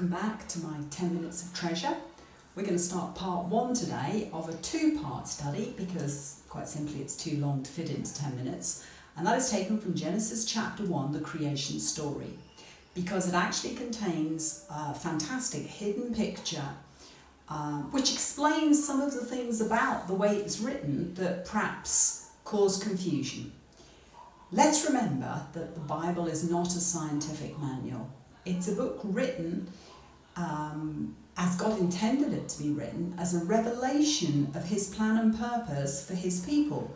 Welcome back to my 10 Minutes of Treasure. We're going to start part 1 today of a 2-part study because, quite simply, it's too long to fit into 10 minutes. And that is taken from Genesis chapter 1, the creation story, because it actually contains a fantastic hidden picture which explains some of the things about the way it's written that perhaps cause confusion. Let's remember that the Bible is not a scientific manual. It's a book written as God intended it to be written, as a revelation of his plan and purpose for his people.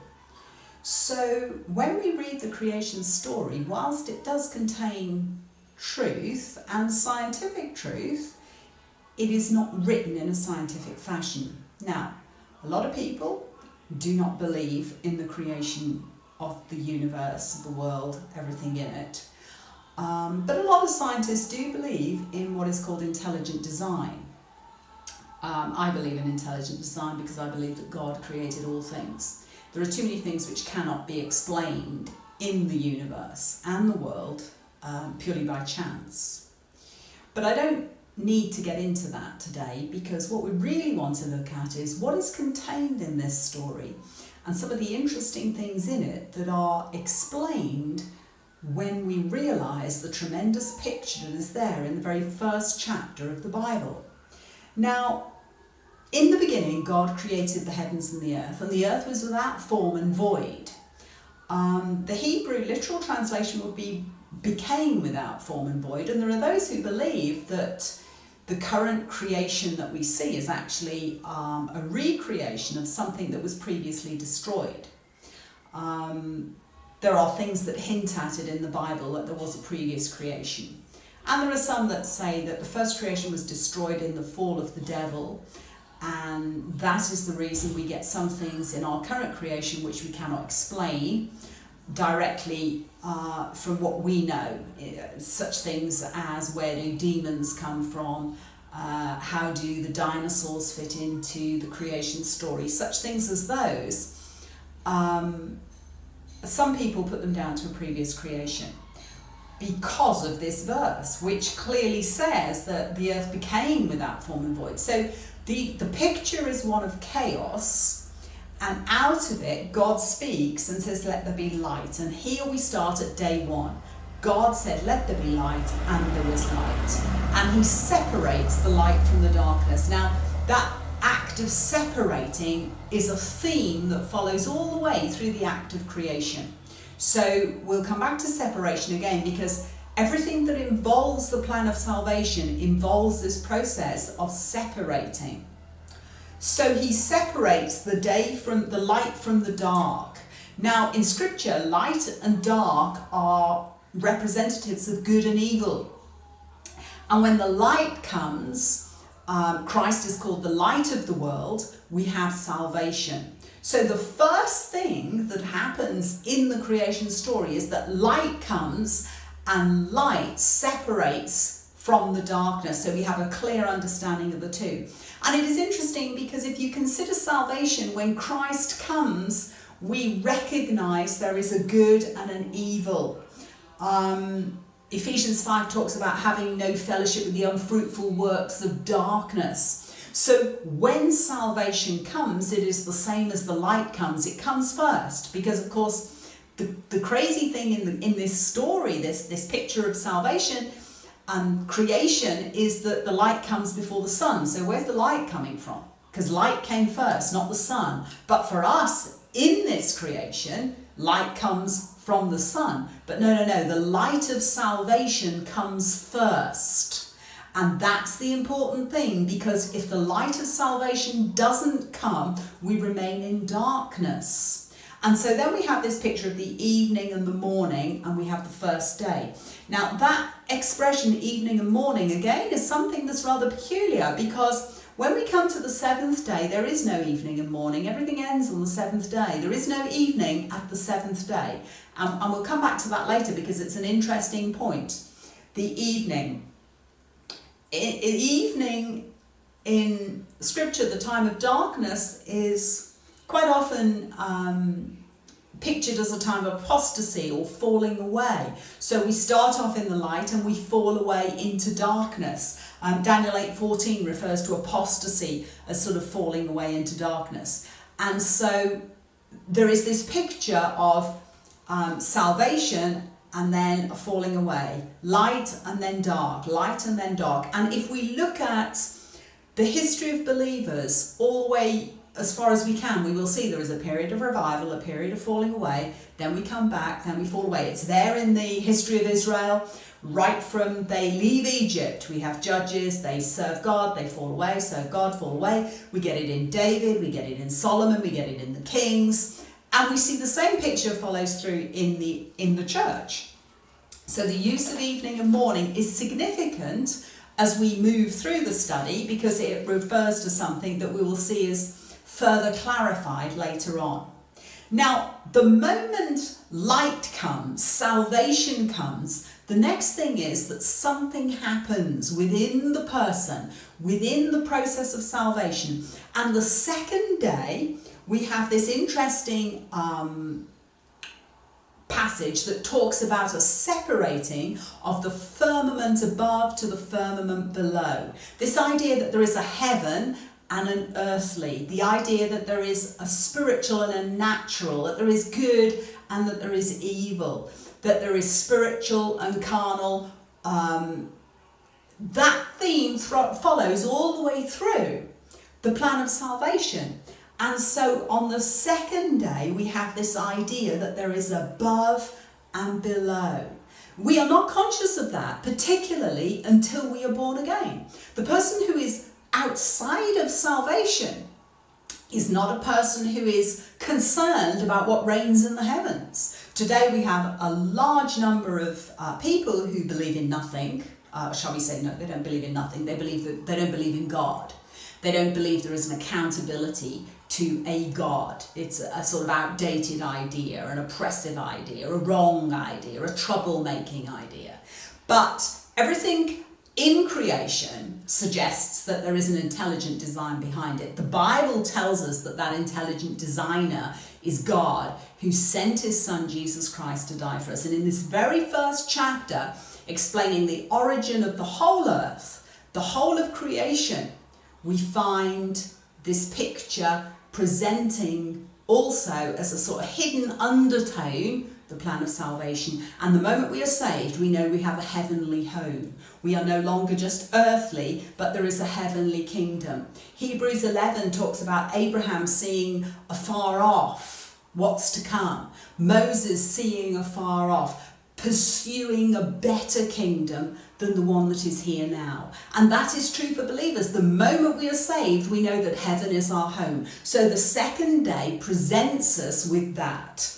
So when we read the creation story, whilst it does contain truth and scientific truth, it is not written in a scientific fashion. Now, a lot of people do not believe in the creation of the universe, the world, everything in it. But a lot of scientists do believe in what is called intelligent design. I believe in intelligent design because I believe that God created all things. There are too many things which cannot be explained in the universe and the world purely by chance. But I don't need to get into that today, because what we really want to look at is what is contained in this story and some of the interesting things in it that are explained when we realise the tremendous picture that is there in the very first chapter of the Bible. Now, in the beginning, God created the heavens and the earth was without form and void. The Hebrew literal translation would be became without form and void, and there are those who believe that the current creation that we see is actually a recreation of something that was previously destroyed. There are things that hint at it in the Bible that there was a previous creation. And there are some that say that the first creation was destroyed in the fall of the devil, and that is the reason we get some things in our current creation which we cannot explain directly from what we know. Such things as, where do demons come from? How do the dinosaurs fit into the creation story? Such things as those. Some people put them down to a previous creation because of this verse, which clearly says that the earth became without form and void. So the picture is one of chaos, and out of it God speaks and says, let there be light. And here we start at day 1. God said, let there be light, and there was light. And he separates the light from the darkness. Now, that act of separating is a theme that follows all the way through the act of creation. So we'll come back to separation again, because everything that involves the plan of salvation involves this process of separating. So he separates the day from the light from the dark. Now, in scripture, light and dark are representatives of good and evil. And when the light comes, Christ is called the light of the world, we have salvation. So the first thing that happens in the creation story is that light comes and light separates from the darkness. So we have a clear understanding of the two. And it is interesting because if you consider salvation, when Christ comes, we recognize there is a good and an evil. Ephesians 5 talks about having no fellowship with the unfruitful works of darkness. So when salvation comes, it is the same as the light comes. It comes first, because of course the crazy thing in this story, this picture of salvation and creation, is that the light comes before the sun. So where's the light coming from? Because light came first, not the sun. But for us in this creation, light comes from the sun. But no, the light of salvation comes first. And that's the important thing, because if the light of salvation doesn't come, we remain in darkness. And so then we have this picture of the evening and the morning, and we have the first day. Now that expression, evening and morning, again is something that's rather peculiar, because when we come to the 7th day, there is no evening and morning. Everything ends on the 7th day. There is no evening at the 7th day. And we'll come back to that later, because it's an interesting point. The evening. Evening in scripture, the time of darkness, is quite often pictured as a time of apostasy or falling away. So we start off in the light and we fall away into darkness. Daniel 8:14 refers to apostasy as sort of falling away into darkness. And so there is this picture of salvation and then a falling away, light and then dark, light and then dark. And if we look at the history of believers all the way as far as we can, we will see there is a period of revival, a period of falling away, then we come back, then we fall away. It's there in the history of Israel, right from they leave Egypt. We have judges, they serve God, they fall away, serve God, fall away. We get it in David, we get it in Solomon, we get it in the Kings. And we see the same picture follows through in the church. So the use of evening and morning is significant as we move through the study because it refers to something that we will see is further clarified later on. Now, the moment light comes, salvation comes, the next thing is that something happens within the person, within the process of salvation. And the second day, we have this interesting passage that talks about a separating of the firmament above to the firmament below. This idea that there is a heaven and an earthly, the idea that there is a spiritual and a natural, that there is good and that there is evil, that there is spiritual and carnal. That theme follows all the way through the plan of salvation. And so on the second day, we have this idea that there is above and below. We are not conscious of that, particularly until we are born again. The person who is outside of salvation is not a person who is concerned about what reigns in the heavens. Today we have a large number of people who believe in nothing. Shall we say, no, they don't believe in nothing. They don't believe in God. They don't believe there is an accountability to a God. It's a sort of outdated idea, an oppressive idea, a wrong idea, a troublemaking idea. But everything in creation suggests that there is an intelligent design behind it. The Bible tells us that that intelligent designer is God, who sent his son Jesus Christ to die for us. And in this very first chapter, explaining the origin of the whole earth, the whole of creation, we find this picture presenting also as a sort of hidden undertone the plan of salvation. And the moment we are saved, we know we have a heavenly home. We are no longer just earthly, but there is a heavenly kingdom. Hebrews 11 talks about Abraham seeing afar off what's to come. Moses seeing afar off, pursuing a better kingdom than the one that is here now. And that is true for believers. The moment we are saved, we know that heaven is our home. So the second day presents us with that.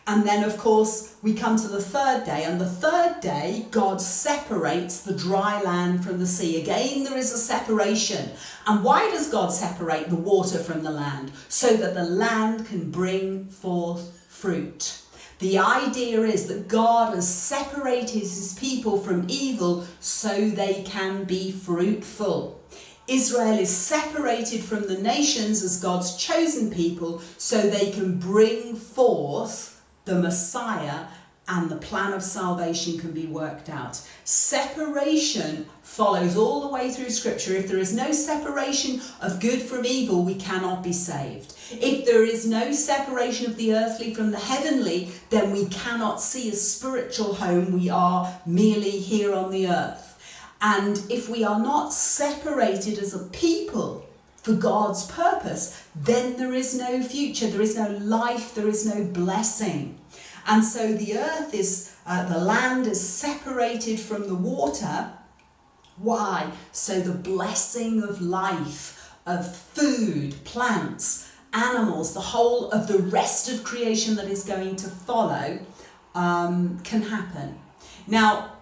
And then, of course, we come to the third day. And the third day, God separates the dry land from the sea. Again, there is a separation. And why does God separate the water from the land? So that the land can bring forth fruit. The idea is that God has separated his people from evil so they can be fruitful. Israel is separated from the nations as God's chosen people so they can bring forth the Messiah and the plan of salvation can be worked out. Separation follows all the way through Scripture. If there is no separation of good from evil, we cannot be saved. If there is no separation of the earthly from the heavenly, then we cannot see a spiritual home. We are merely here on the earth. And if we are not separated as a people for God's purpose, then there is no future, there is no life, there is no blessing. And so the earth is, the land is separated from the water. Why? So the blessing of life, of food, plants, animals, the whole of the rest of creation that is going to follow can happen. Now,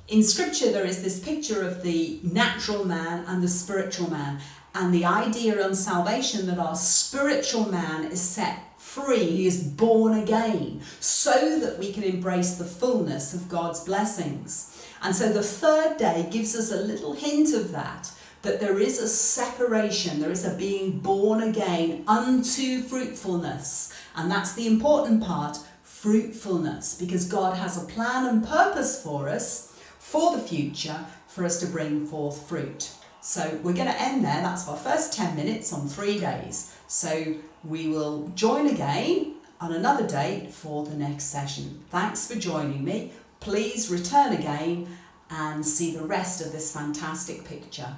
in Scripture there is this picture of the natural man and the spiritual man, and the idea on salvation that our spiritual man is set free, he is born again, so that we can embrace the fullness of God's blessings. And so the third day gives us a little hint of that that there is a separation, there is a being born again unto fruitfulness. And that's the important part, fruitfulness, because God has a plan and purpose for us for the future, for us to bring forth fruit. So we're going to end there. That's our first 10 minutes on 3 days. So we will join again on another date for the next session. Thanks for joining me. Please return again and see the rest of this fantastic picture.